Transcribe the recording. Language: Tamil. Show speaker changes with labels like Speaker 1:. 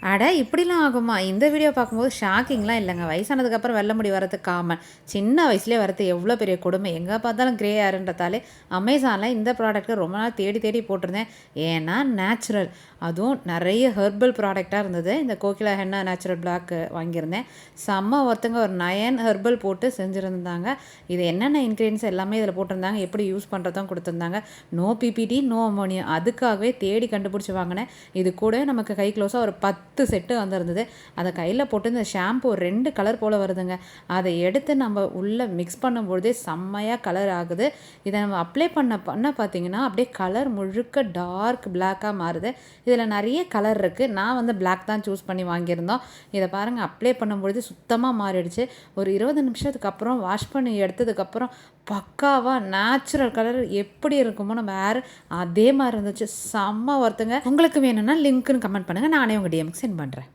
Speaker 1: அட இப்படிலாம் ஆகுமா? இந்த வீடியோ பார்க்கும்போது ஷாக்கிங்லாம் இல்லைங்க. வயசானதுக்கப்புறம் வெள்ள முடி வரது காமன். சின்ன வயசுலேயே வரது எவ்வளோ பெரிய கொடுமை. எங்கே பார்த்தாலும் கிரே ஹேருன்றதாலே அமேசானில் இந்த ப்ராடக்ட்டை ரொம்ப நாள் தேடி தேடி போட்டிருந்தேன். ஏன்னா நேச்சுரல், அதுவும் நிறைய ஹெர்பல் ப்ராடக்டாக இருந்தது. இந்த கோகிலா ஹென்னா நேச்சுரல் பிளாக் வாங்கியிருந்தேன். செம்ம ஒருத்தங்க ஒரு 9 ஹெர்பல் போட்டு செஞ்சுருந்தாங்க. இது என்னென்ன இன்க்ரீடியன்ஸ் எல்லாமே இதில் போட்டிருந்தாங்க, எப்படி யூஸ் பண்ணுறதும் கொடுத்துருந்தாங்க. No PPD, no ammonia. அதுக்காகவே தேடி கண்டுபிடிச்சி வாங்கினேன். இது கூட நமக்கு கை க்ளோஸாக ஒரு 10 செட்டு வந்திருந்தது. அதை கையில் போட்டு இந்த ஷாம்பு 2 கலர் போல் வருதுங்க. அதை எடுத்து நம்ம உள்ளே மிக்ஸ் பண்ணும்பொழுதே செம்மையாக கலர் ஆகுது. இதை நம்ம அப்ளை பண்ண பார்த்தீங்கன்னா அப்படியே கலர் முழுக்க டார்க் பிளாக்காக மாறுது. இதில் நிறைய கலர் இருக்குது. நான் வந்து பிளாக் தான் சூஸ் பண்ணி வாங்கியிருந்தோம். இதை பாருங்கள், அப்ளை பண்ணும்பொழுது சுத்தமாக மாறிடுச்சு. ஒரு 20 நிமிஷத்துக்கு அப்புறம் வாஷ் பண்ணி எடுத்ததுக்கப்புறம் பக்காவாக நேச்சுரல் கலர் எப்படி இருக்குமோ நம்ம ஹேர் அதே மாதிரி இருந்துச்சு. செம்ம ஒருத்தங்க. உங்களுக்கு வேணும்னா லிங்க்குன்னு கமெண்ட் பண்ணுங்கள், நானே உங்கள் டிஎம்க்கு சென்ட் பண்ணுறேன்.